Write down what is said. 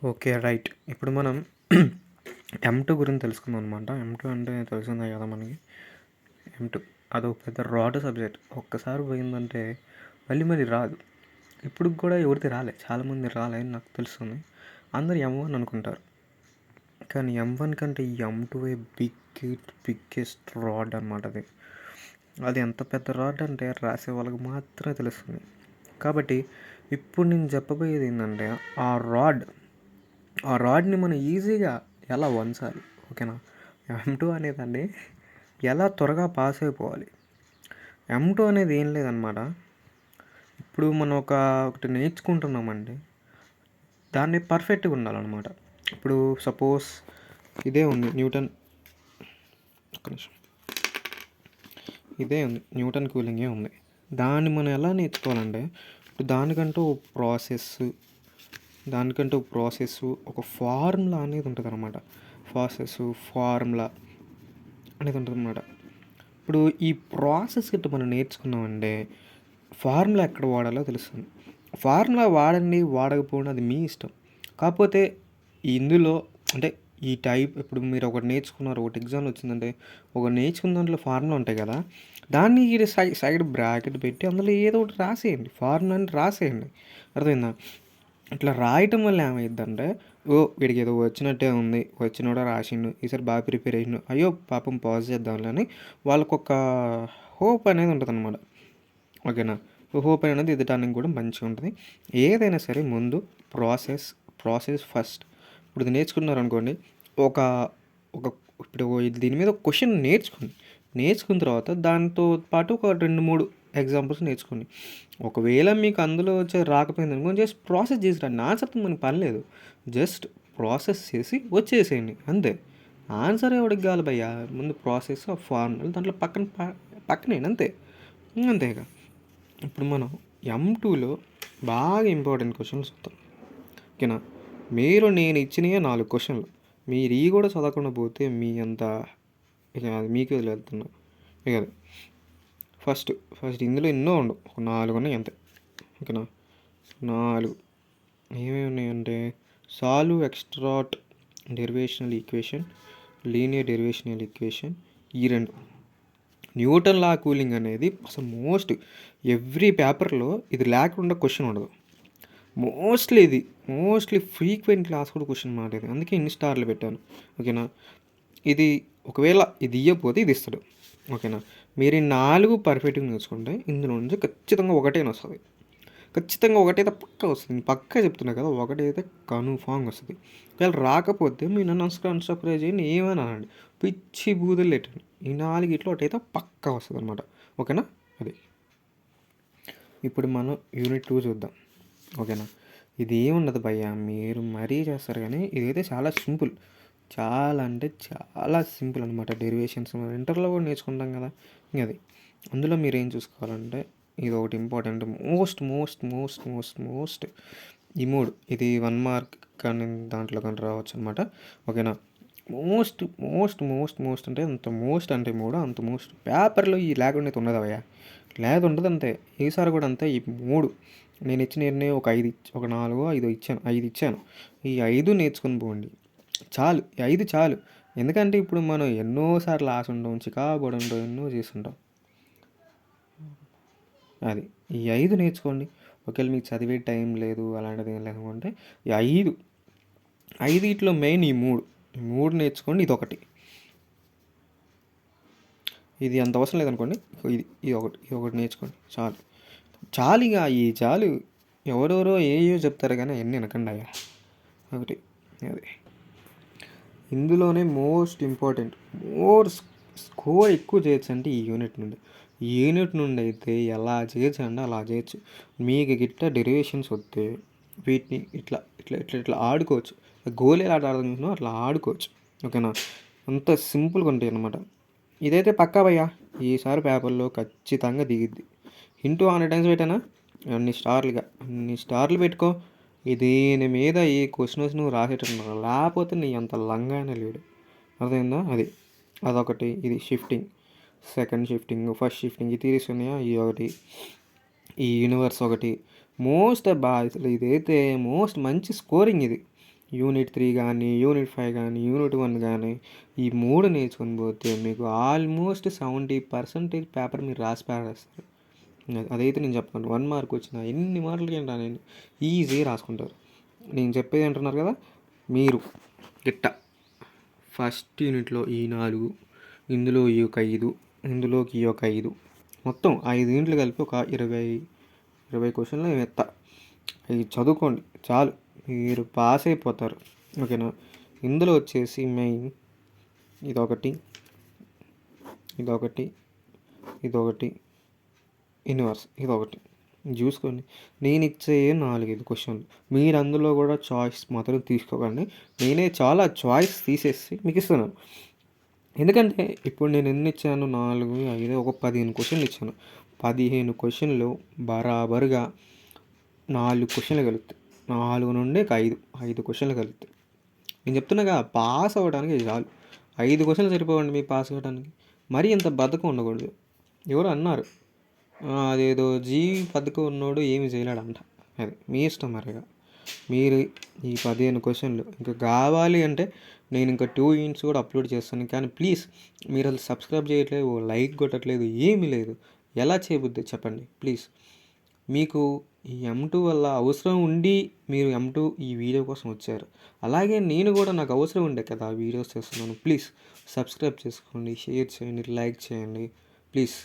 Okay. Right. ఇప్పుడు మనం ఎమ్2 గురించి తెలుసుకుందాం అనమాట. ఎమ్2 అంటే తెలిసిందే కదా మనకి. ఎమ్2 అదొక పెద్ద రాడ్ సబ్జెక్ట్. ఒక్కసారి పోయిందంటే మళ్ళీ మళ్ళీ రాదు. ఇప్పటికి కూడా ఎవరిది రాలే. చాలామంది రాలే అని నాకు తెలుస్తుంది. అందరూ ఎమ్1 అనుకుంటారు. కానీ ఎమ్1 కంటే ఈ ఎమ్2 బిగ్గెస్ట్ రాడ్ అనమాట అది. అది ఎంత పెద్ద రాడ్ అంటే రాసే వాళ్ళకి మాత్రమే తెలుస్తుంది. కాబట్టి ఇప్పుడు నేను చెప్పబోయేది ఏంటంటే ఆ రాడ్ ఆ రాడ్ని మనం ఈజీగా ఎలా వంచాలి, ఓకేనా? ఎమ్2 అనేదాన్ని ఎలా త్వరగా పాస్ అయిపోవాలి. ఎమ్2 అనేది ఏం లేదనమాట. ఇప్పుడు మనం ఒకటి నేర్చుకుంటున్నామండి, దాన్ని పర్ఫెక్ట్గా ఉండాలన్నమాట. ఇప్పుడు సపోజ్ ఇదే ఉంది న్యూటన్, ఒక్క నిమిషం, ఇదే ఉంది న్యూటన్ కూలింగే ఉంది. దాన్ని మనం ఎలా నేర్చుకోవాలంటే ఇప్పుడు దానికంటూ ప్రాసెస్ ఒక ఫార్ములా అనేది ఉంటుంది అనమాట. ఫార్ములా అనేది ఉంటుంది అనమాట. ఇప్పుడు ఈ ప్రాసెస్ గిట్ట మనం నేర్చుకున్నామంటే ఫార్ములా ఎక్కడ వాడాలో తెలుస్తుంది. ఫార్ములా వాడండి వాడకపోవడం అది మీ ఇష్టం. కాకపోతే ఇందులో అంటే ఈ టైప్ ఇప్పుడు మీరు ఒకటి నేర్చుకున్నారు, ఒకటి ఎగ్జామ్ వచ్చిందంటే ఒక నేర్చుకున్న దాంట్లో ఫార్ములా ఉంటాయి కదా, దాన్ని ఈ సైడ్ బ్రాకెట్ పెట్టి అందులో ఏదో ఒకటి రాసేయండి, ఫార్ములాని రాసేయండి. అర్థమైందా? ఇట్లా రాయటం వల్ల ఏమైందంటే వీడికి ఏదో వచ్చినట్టే ఉంది, వచ్చినోడా రాసిండు, ఈసారి బాగా ప్రిపేర్ అయ్యిండు, అయ్యో పాపం పాజ్ చేద్దాంలే అని వాళ్ళకొక హోప్ అనేది ఉంటుంది అనమాట. ఓకేనా? హోప్ అనేది ఎదటానికి కూడా మంచిగా ఉంటుంది. ఏదైనా సరే ముందు ప్రాసెస్ ఫస్ట్. ఇప్పుడు ఇది నేర్చుకున్నారు అనుకోండి, ఒక ఒక ఇప్పుడు దీని మీద ఒక క్వశ్చన్ నేర్చుకున్న తర్వాత దాంతో పాటు ఒక 2-3 ఎగ్జాంపుల్స్ నేర్చుకోండి. ఒకవేళ మీకు అందులో రాకపోయింది అనుకో, జస్ట్ ప్రాసెస్ చేసి రండి. ఆన్సర్తో మనకి పని లేదు, జస్ట్ ప్రాసెస్ చేసి వచ్చేసేయండి అంతే. ఆన్సర్ ఎవడికి కావాలి భయ్యా, ముందు ప్రాసెస్ ఫార్ములా దాంట్లో పక్కనే అంతే. అంతేగా. ఇప్పుడు మనం ఎమ్2లో బాగా ఇంపార్టెంట్ క్వశ్చన్స్ వస్తాం, ఓకేనా? నేను ఇచ్చినవే 4 క్వశ్చన్లు, మీరు ఈ కూడా చదవకుండా పోతే మీ అంత ఇక అది మీకే వదిలేస్తున్నా. ఇక అది ఫస్ట్ ఇందులో ఎన్నో ఉండవు, ఒక 4 ఉన్నాయి అంతే, ఓకేనా? 4 ఏమేమి ఉన్నాయంటే solve ఎక్స్ట్రాట్ derivational equation, linear derivational equation, ఈ 2. న్యూటన్ లా కూలింగ్ అనేది అసలు ఎవ్రీ పేపర్లో ఇది లేకుండా క్వశ్చన్ ఉండదు. మోస్ట్లీ ఫ్రీక్వెంట్ క్లాస్ కూడా క్వశ్చన్ మాట ఇది, అందుకే ఇన్ని స్టార్లు పెట్టాను, ఓకేనా? ఇది ఒకవేళ ఇది ఇవ్వకపోతే ఇది ఇస్తాడు, ఓకేనా? మీరు ఈ 4 పర్ఫెక్ట్గా నేర్చుకుంటే ఇందులో నుంచి ఖచ్చితంగా ఒకటైనా వస్తుంది. ఖచ్చితంగా ఒకటైతే పక్కా వస్తుంది, నేను పక్కా చెప్తున్నా కదా, ఒకటైతే కన్ఫామ్గా వస్తుంది. ఒకవేళ రాకపోతే మీరు నన్ను అన్సబ్స్క్రైబ్ చేయండి, ఏమైనా అనండి, పిచ్చి బూదలు పెట్టండి, ఈ 4 ఇట్లా ఒకటైతే పక్కా వస్తుంది అనమాట, ఓకేనా? అది ఇప్పుడు మనం యూనిట్ 2 చూద్దాం, ఓకేనా? ఇది ఏముండదు భయ్యా, మీరు మరీ చేస్తారు కానీ ఇదైతే చాలా సింపుల్, చాలా అంటే చాలా సింపుల్ అనమాట. డెరివేషన్స్ మనం ఇంటర్లో కూడా నేర్చుకుంటాం కదా, ఇంక అది. అందులో మీరు ఏం చూసుకోవాలంటే ఇది ఒకటి ఇంపార్టెంట్, మోస్ట్ ఈ 3, ఇది 1 మార్క్ కానీ దాంట్లో కానీ రావచ్చు అనమాట, ఓకేనా? మోస్ట్ అంటే అంత మోస్ట్ అంటే 3 అంత మోస్ట్. పేపర్లో ఈ లేకుండా అయితే ఉండదు అయ్యా, ఉండదు అంతే. ఈసారి కూడా అంతే. ఈ 3 నేను ఇచ్చిన ఒక 4 5 ఇచ్చాను, 5 ఇచ్చాను. ఈ 5 నేర్చుకుని పోండి చాలు, ఈ 5 చాలు. ఎందుకంటే ఇప్పుడు మనం ఎన్నోసార్లు ఆశ ఉంటాం, చికాకు ఉంటాం, ఎన్నో చేస్తుంటాం. అది ఈ 5 నేర్చుకోండి. ఒకవేళ మీకు చదివే టైం లేదు, అలాంటిది ఏం లేకుంటే ఈ 5 ఇట్లో మెయిన్ ఈ 3 నేర్చుకోండి. ఇది అంత అవసరం లేదనుకోండి, ఇది ఒకటి నేర్చుకోండి చాలు ఇక చాలు. ఎవరెవరో ఏయో చెప్తారు కానీ అవన్నీ వినకండి అయ్యా. ఒకటి అది ఇందులోనే మోస్ట్ ఇంపార్టెంట్, స్కోర్ ఎక్కువ చేయొచ్చు అంటే ఈ యూనిట్ నుండి అయితే ఎలా చేయొచ్చు అంటే అలా చేయొచ్చు. మీకు గిట్ట డెరివేషన్స్ వస్తే వీటిని ఇట్లా ఆడుకోవచ్చు, గోళీ ఆట ఆడుతున్నాం అట్లా ఆడుకోవచ్చు, ఓకేనా? అంత సింపుల్గా ఉంటాయి అన్నమాట. ఇదైతే పక్కా భయ్యా, ఈసారి పేపర్లో ఖచ్చితంగా దిగిద్ది. ఇంటూ 100 టైమ్స్ పెట్టానా, అన్ని స్టార్లు పెట్టుకో. దీని మీద ఈ క్వశ్చన్స్ నువ్వు రాసేటట్టున్నా, లేకపోతే నీ అంత లంగానే లేడు, అర్థమైందా? అదొకటి. ఇది shifting, second shifting, first shifting, ఈ థియరీస్ ఉన్నాయా, ఈ ఒకటి, ఈ యూనివర్స్ ఒకటి. అసలు ఇదైతే మంచి స్కోరింగ్ ఇది. యూనిట్ 3 కానీ, యూనిట్ 5 కానీ, యూనిట్ 1 కానీ ఈ 3 నేర్చుకొని పోతే మీకు ఆల్మోస్ట్ 70% పేపర్ మీరు రాసి పారేస్తారు. అదైతే నేను చెప్పగలను. 1 మార్క్ వచ్చినా ఎన్ని మార్కులకైనా రానియండి ఈజీగా రాసుకుంటారు. నేను చెప్పేది అంటున్నారు కదా, మీరు గిట్ట ఫస్ట్ యూనిట్లో ఈ 4, ఇందులో ఈ ఒక 5, ఇందులోకి ఈ ఒక 5, మొత్తం 5 యూనిట్లు కలిపి ఒక 20 క్వశ్చన్లు నేను ఎత్తా. అవి చదువుకోండి చాలు, మీరు పాస్ అయిపోతారు. ఓకేనా. ఇందులో వచ్చేసి మెయిన్ ఇదొకటి, ఇదొకటి, ఇదొకటి, యూనివర్స్ ఇదొకటి చూసుకోండి. నేను ఇచ్చే 4-5 క్వశ్చన్లు, మీరు అందులో కూడా చాయిస్ మాత్రం తీసుకోకండి. నేనే చాలా చాయిస్ తీసేసి మీకు ఇస్తున్నాను. ఎందుకంటే ఇప్పుడు నేను ఎన్ని ఇచ్చాను, 4, 5, ఒక 15 క్వశ్చన్లు ఇచ్చాను. 15 క్వశ్చన్లు బరాబరుగా 4 క్వశ్చన్లు కలుగుతాయి. 4 నుండి 5 క్వశ్చన్లు కలుగుతాయి. నేను చెప్తున్నాగా, పాస్ అవ్వడానికి చాలు. 5 క్వశ్చన్లు సరిపోవండి మీకు పాస్ అవ్వడానికి. మరీ ఇంత బద్ధకం ఉండకూడదు. ఎవరు అన్నారు, అదేదో బద్ధకం ఉన్నోడు ఏమి చేయలేడంట. అది మీ ఇష్టం మరిగా. మీరు ఈ 15 క్వశ్చన్లు ఇంకా కావాలి అంటే నేను ఇంకా 2 యూనిట్స్ కూడా అప్లోడ్ చేస్తాను. కానీ ప్లీజ్ మీరు అసలు సబ్స్క్రైబ్ చేయట్లేదు, లైక్ కొట్టట్లేదు, ఏమీ లేదు. ఎలా చేయబుద్ది చెప్పండి ప్లీజ్. మీకు ఈ M2 వల్ల అవసరం ఉండి మీరు M2 ఈ వీడియో కోసం వచ్చారు. అలాగే నేను కూడా నాకు అవసరం ఉండే కదా వీడియోస్ చేస్తున్నాను. ప్లీజ్ సబ్స్క్రైబ్ చేసుకోండి, షేర్ చేయండి, లైక్ చేయండి ప్లీజ్.